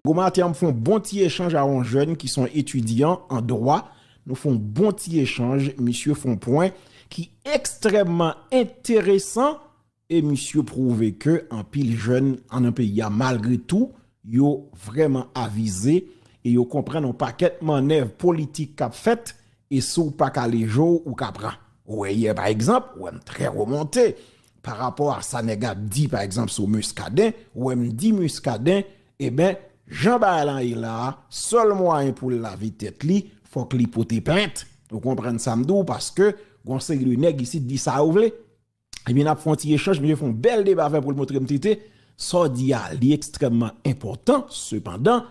Gros matin, nous font bon petit échange à un jeune qui sont étudiants en droit. Nous font bon petit échange, monsieur font point, qui est extrêmement intéressant et monsieur prouve que en pile jeune en un pays, malgré tout, yo vraiment avisé et yo comprennent un paquet de manœuvres politiques qu'a fait et sous pas qu'à les jours ou qu'a prend. Ouais, par exemple, ou très remonté par rapport à ça dit par exemple sur Muscadin, ou dit Muscadin, eh ben Jean Balan est là, seul moyen pour la vie tête li, faut que li pote plainte. Vous comprenez ça m'dou parce que conseil de nèg ici dit ça ou vle. Et bien n'a font petit échange, mais font bel débat pour le montrer m'tité. Ça dit li extrêmement important cependant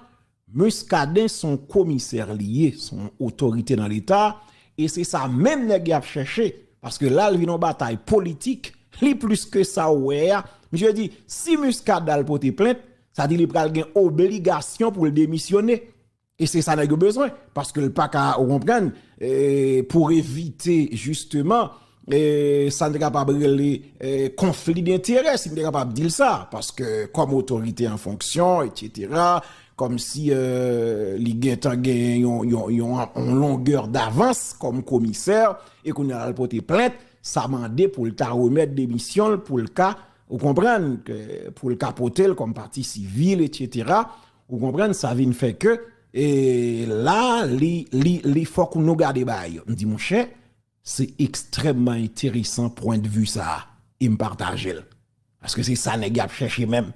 Muscadin son commissaire lié, son autorité dans l'état et c'est ça même nèg a cherché parce que là il vient en bataille politique, li plus que ça ouais. Je dis si Muscadin porte plainte ça dit qu'il pral gen obligation pour le démissionner. Et c'est ça n'a besoin. Parce que le pas qu'à comprendre, pour éviter justement, ça n'est capable les conflits d'intérêts, si n'est capable de dire ça. Parce que comme autorité en fonction, etc., comme si les gens ont longueur d'avance comme commissaire et qu'on a porté plainte, ça mandé pour le remettre démission pour le cas. Vous comprenez que pour le capoter comme partie civile, etc. Vous comprenez, ça vient fait que, et là, il faut que nous gardions. On dit, mon cher, c'est extrêmement intéressant, point de vue ça. Il me partage. Parce que c'est ça, les gars, chercher même.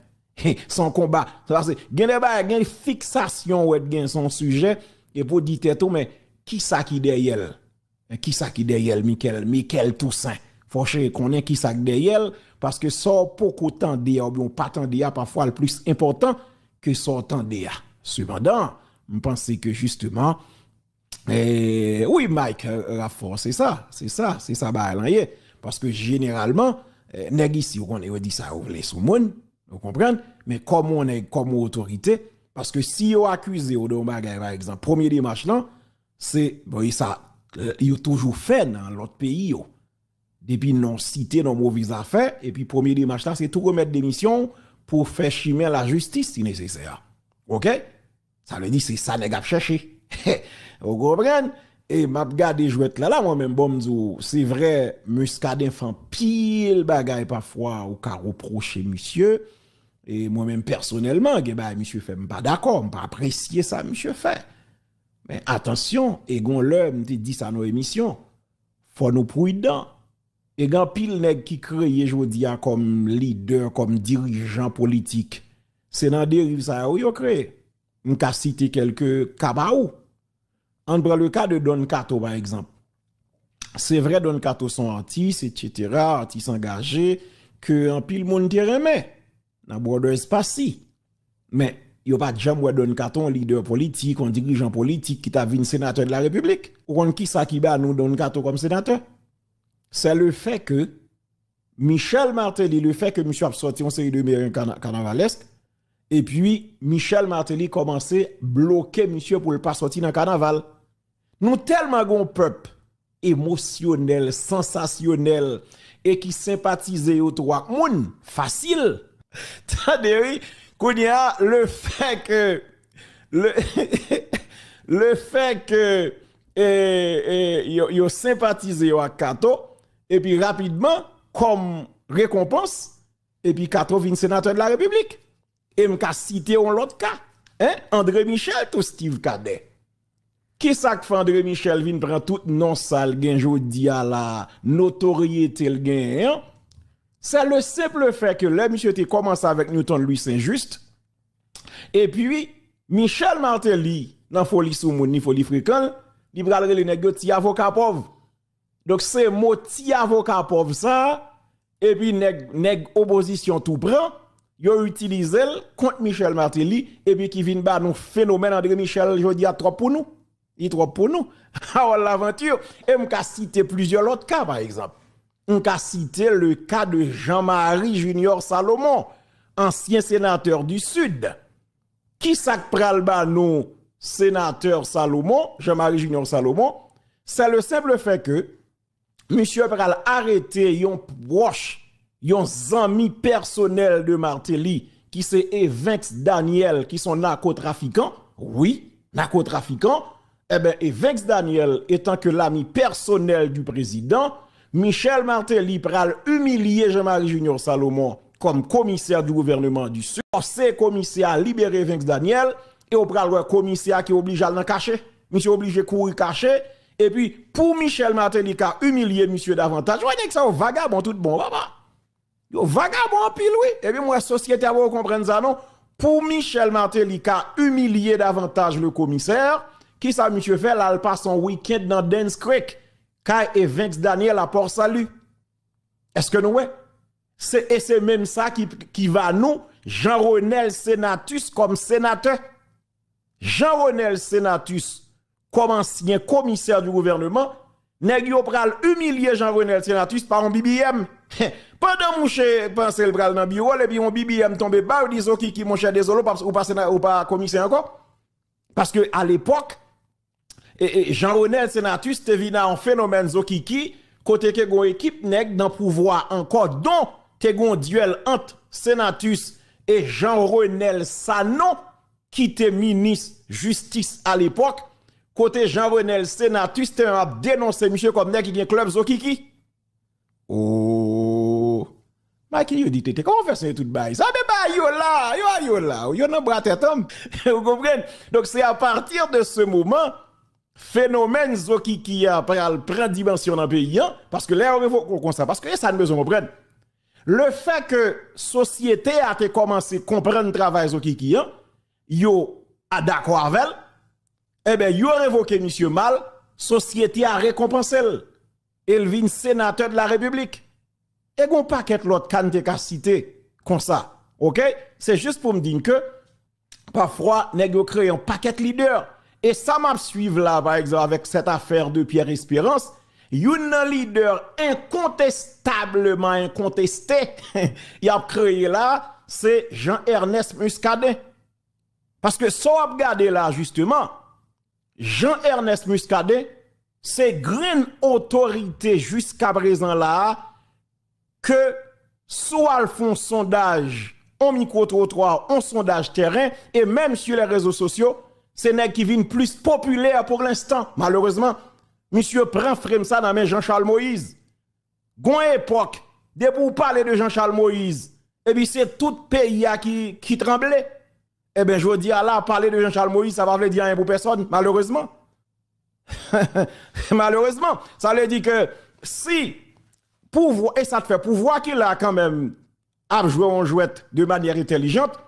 Son combat. Il y a une fixation où il son sujet, et pour dire tout, mais qui ça qui derrière? Qui ça qui derrière, Michael Toussaint? Faut qu'on ait qui ça derrière parce que ça beaucoup temps d'IA ou bien pas tant d'IA parfois le plus important que ça temps d'IA. Cependant, je pense que justement oui Mike Raffort c'est ça bah parce que généralement nèg ici on dit ça ou les sous monde, vous comprenez mais comme on est comme autorité parce que si on accusé ou de bagay par exemple premier démarche là c'est bon ça il a toujours fait dans l'autre pays yo. Depuis non cité non mauvaises affaires et puis premier démarche là c'est tout remettre démission pour faire chimer la justice si nécessaire. OK? Ça veut dire c'est ça nèg a chercher. Vous comprenez? Et m'a regardé jouet là moi même bon c'est vrai Muscadin fait pile bagaille parfois ou ka reprocher monsieur et moi même personnellement que bah monsieur fait pas d'accord, pas apprécier ça monsieur fait. Mais attention, et gon l'heure me dit ça dans émission. Faut nous prudent. Et gan pile nèg qui créé jodi comme leader, comme dirigeant politique. C'est dans dérive ça yo créé. On ka citer quelques kabaou. On prend le cas de Don Cato par exemple. C'est vrai Don Cato sont artistes etc., artistes engagés que en pile monde te remet dans border spasi. Mais yo pas jamais Don Cato un leader politique, un dirigeant politique qui t'a vu sénateur de la République. Ou on qui ça qui ba nous Don Cato comme sénateur? C'est le fait que Michel Martelly, le fait que monsieur a sorti une série de mériens carnavalesques, et puis Michel Martelly commençait à bloquer monsieur pour ne pas sortir dans le carnaval. Nous tellement un peuple émotionnel, sensationnel, et qui sympathise aux trois moun, facile. Tandis qu'on y a le fait que le fait que yo sympathisé à Kato et puis rapidement comme récompense et puis Kato vient sénateur de la République et m'ka cité un autre cas André Michel tout Steve Cadet qui ça que fait André Michel vient prendre tout non sale gain jodi à la notoriété le gain c'est le simple fait que le monsieur te commencé avec Newton Louis Saint-Just et puis Michel Martelly dans folie sous moun ni folie fréquent il va le nèg ti avocat pauvre. Donc c'est mot ti avocat pauvre ça et puis nèg opposition tout prend, yo utilisé contre Michel Martelly et puis qui vient ba nous phénomène André Michel jodi a trop pour nous. Il trop pour nous. Alors l'aventure et m'ka citer plusieurs autres cas par exemple. On ka citer le cas de Jean-Marie Junior Salomon, ancien sénateur du Sud. Qui sak pral ba nous sénateur Salomon, Jean-Marie Junior Salomon, c'est le simple fait que monsieur pral arrêter yon proche, yon ami personnel de Martelly qui c'est Evinx Daniel, qui sont narcotrafiquants, oui, narcotrafiquants, eh bien, Evinx Daniel étant que l'ami personnel du président, Michel Martelly pral humilier Jean-Marie Junior Salomon comme commissaire du gouvernement du Sud, c'est commissaire à libérer Evinx Daniel, et on pral le commissaire qui est obligé à le cacher, monsieur obligé de courir cacher, et puis pour Michel Martelly qui a humilié monsieur davantage, voyez que ça au vagabond tout bon, papa. Yo vagabond pile oui, et puis moi société va comprendre ça non. Pour Michel Martelly qui a humilié davantage le commissaire, qui ça monsieur fait là, il passe son week-end dans Dance Creek, car Evinx Daniel à Port-Salut. Est-ce que nous ouais? Et c'est même ça qui va nous, Jean-Renel Senatus comme sénateur. Jean-Renel Senatus comme ancien commissaire du gouvernement, nèg yo pral humilier Jean-Renel Senatus par un BBM. Pendant mouche pense le pral dans bureau et puis un BBM tombe bas, ou disons qui mon cher désolé ou pas commissaire encore. Parce que à l'époque Jean-Renel Senatus te vina en phénomène zokiki côté que gon équipe nèg dans pouvoir encore dont te gon duel entre Senatus et Jean-Renel Sanon qui était ministre justice à l'époque. Côté Jean-Renel Senatus te a dénoncé monsieur comme nèg qui gen club zokiki. Oh, mais qui yo dit t'es comment faire ça tout bail ça mais bah yo là yo nan bras tête homme vous comprenez donc c'est à partir de ce moment phénomène zokiki a prend dimension dans le pays parce que là on faut comme ça parce que ça ne besoin comprendre le fait que société a commencé comprendre le travail zokiki yo a d'accord avec eh ben yo révoqué monsieur Mal société a récompensé il vient sénateur de la République. Et gon paquet l'autre kante ka cité comme ça. OK? C'est juste pour me dire que parfois nèg yo créé un paquet leader et ça m'a suivre là par exemple avec cette affaire de Pierre Espérance, un leader incontestablement incontesté il a créé là, c'est Jean-Ernest Muscadet. Parce que si on regarde là justement, Jean-Ernest Muscadet c'est grande autorité jusqu'à présent là que soit font sondage en micro-trottoir, en sondage terrain et même sur les réseaux sociaux, c'est nèg qui viennent plus populaire pour l'instant. Malheureusement, monsieur prend frame ça dans main Jean-Charles Moïse. Gon époque, dès pour parler de Jean-Charles Moïse, et puis c'est tout pays qui tremblait. Eh bien, je dis à là, parler de Jean-Charles Moïse, ça va veut dire rien pour personne, malheureusement. Malheureusement, ça veut dire que si pouvoir, et ça te fait pouvoir qu'il a quand même à jouer en jouette de manière intelligente,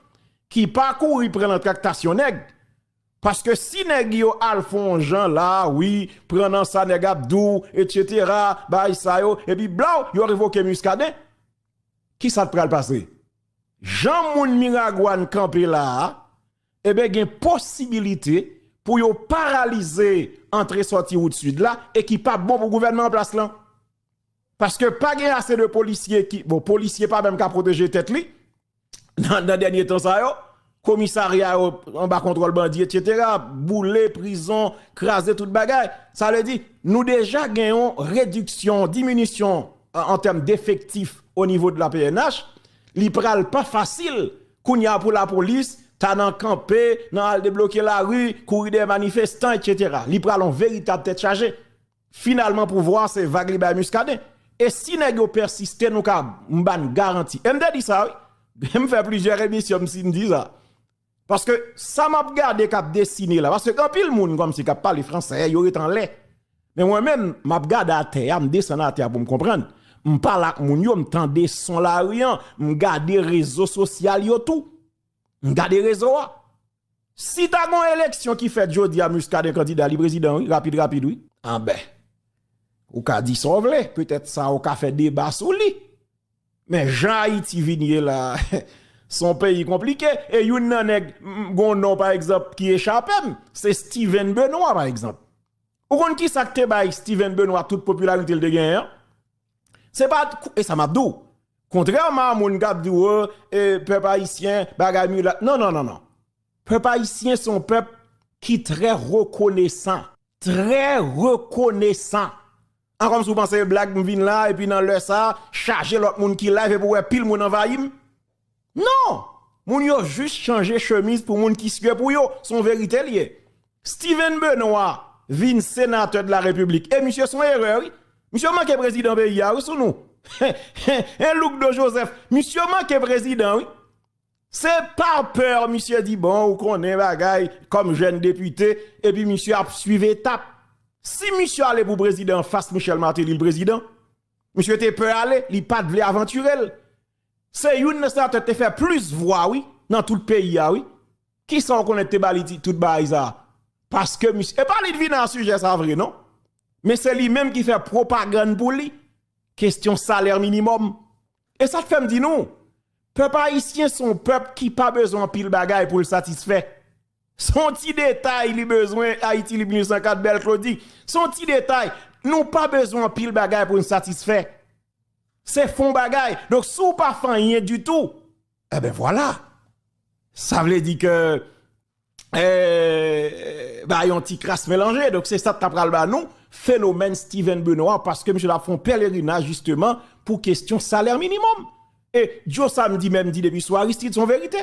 qui parcourt, il prend la tractation nègre. Parce que si nèg yo al font Jean là, oui, prenant ça nèg Abdou, etc., bah ça yo, et puis blanc, yo révoqué Muscadet, qui ça te pral passer? Jean Moun Miragouane campé là, eh ben gen possibilité pour yo paralyser entrée sortie route sud là et qui pas bon pour gouvernement en place là. Parce que pas gen assez de policiers qui bon policiers pas même qu'à protéger tête li dans dernier temps ça yo commissariat en bas contrôle bandit etc. bouler prison craser toute bagaille ça veut dire nous déjà gagnons réduction diminution en termes d'effectifs au niveau de la PNH li pral pas facile kounya pour la police t'as nan campé, nan débloquer la rue, courir des manifestants, etc. Li pral en véritable tête chargée. Finalement, pour voir, c'est vague li bay Muscadet. Et si nèg yo persiste, nous ka m'ban garantie. M'de dit ça, oui. Me fait plusieurs émissions, m'si m'di ça. Parce que ça m'a regardé k'ap dessiné là. Parce que quand pile moun comme si k'ap parle français, yo est en lait. Mais moi-même, m'a regardé à terre, m'descend à terre pour me comprendre. M'parle ak moun yo, m'tande son la rien, m'gade réseaux sociaux yo tout. M'gade réseau. Si t'as une élection qui fait jodi à Muscadet candidat li président, oui, rapide, oui. Ah ben, ou ka dit son vle, peut-être ça ou ka fait débat sur lui. Mais Jean Haïti vini là, son pays compliqué. Et yon nan nèg, gon nom par exemple qui échappe, c'est Steven Benoît par exemple. Ou kon qui sa te bay Steven Benoît toute popularité de gain. C'est pas, et ça m'a dit. Contrairement à mon gabdou, peuple haïtien, bagay là. Non. Peuple haïtien, c'est un peuple qui est très reconnaissant. Très reconnaissant. En comme si vous pensez blague vin là, et puis dans le ça, charger l'autre monde qui live et pour pile moun envahim. Non! Moun yo juste changer chemise pour moun qui suit pour yo, son vérité lié. Steven Benoît, vin sénateur de la République. Et monsieur son erreur, oui. Monsieur manque président pays, oui, sous nous. Un look de Joseph. Monsieur manque président, oui. C'est par peur, monsieur dit bon, ou qu'on est bagaille comme jeune député, et puis monsieur a suivi étape. Si monsieur allait pour président face Michel Martelly, le président, monsieur était peur aller, il pas de aventurer. C'est une sénateur qui fait plus voix, oui, dans tout le pays, oui. Qui sont qu'on était baliti tout ça? Parce que monsieur, et pas lui de venir dans sujet, ça vrai, non? Mais c'est lui-même qui fait propagande pour lui. Question salaire minimum. Et ça te fait me dire non. Peuple haïtien, son peuple qui pas besoin pile bagaille pour le satisfaire. Son petit détail, il a besoin, Haïti, 1904, belle Claudie. Son petit détail, nous pas besoin pile bagaille pour nous satisfaire. C'est fond bagaille. Donc, si vous pas fait rien du tout, eh ben voilà. Ça veut dire que, bah, yon petit crasse mélangé. Donc, c'est ça que t'as pral nous. Phénomène Steven Benoît, parce que monsieur l'a fait pèlerinage, justement, pour question salaire minimum. Et Joe samedi même dit depuis soir, Aristide son vérité.